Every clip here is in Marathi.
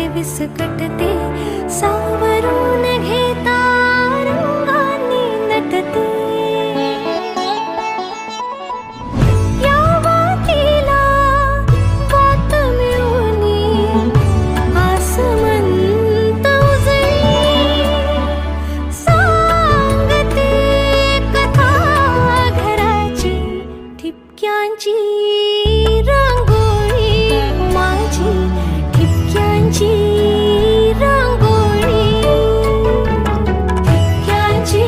हे विस्कटते, सावरून घेता रंगांनी नटते. या वातीला वात मिळूनी आसमंत उजळी, सांगते कथा घराची ठिपक्यांची रांगोळी माझी, ठिपक्यांची रांगोळी, ठिपक्यांची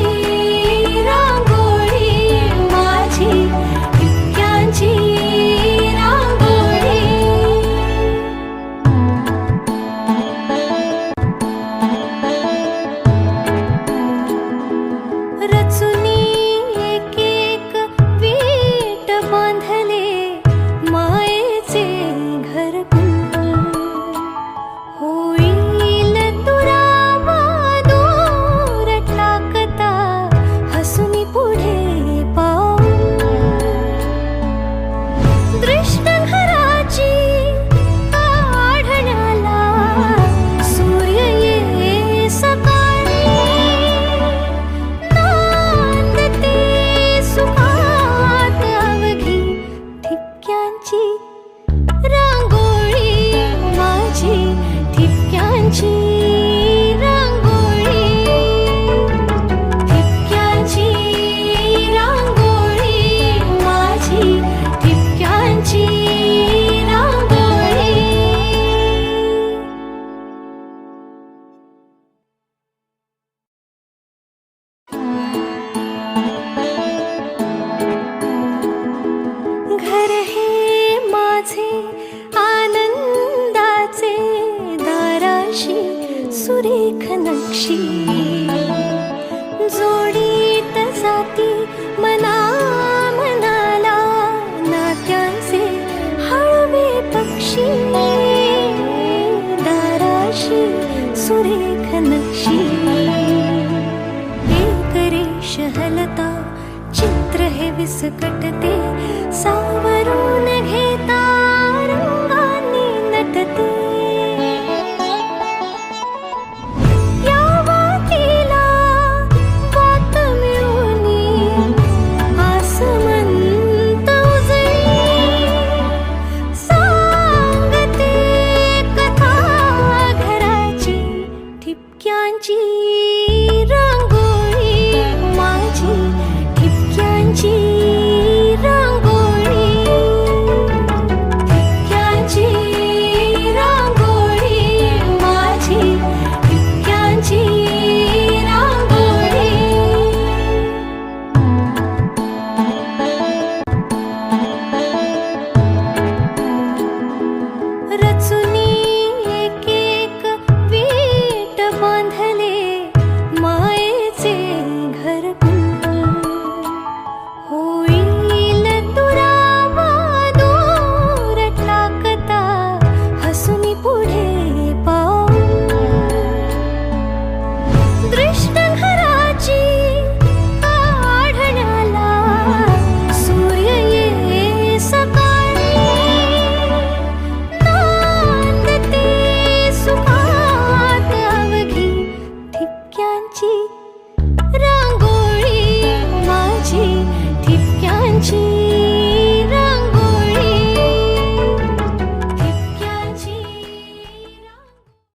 रांगोळी माझी, ठिपक्यांची रांगोळी. रचुनी एक एक वीट बांधले मायेचे घरकुल, होईल तुरावा दूर टाकता हसुनी पुढे पाऊल. दृष्ट घराची काढण्याला सूर्य ये सकाळी, नांदते सुखात अवघी ठिपक्यांची रांगोळी माझी, ठिपक्यांची रांगोळी, ठिपक्यांची रांगोळी माझी, ठिपक्यांची रांगोळी. घर हे माझे आनंदाचे, दाराशी सुरेख नक्षी, जोडीत जाती मना मनाला नात्यांचे हळवे पक्षी. दाराशी सुरेख नक्षी, एक रेष हलता चित्र हे विस्कटते, सावरून घेता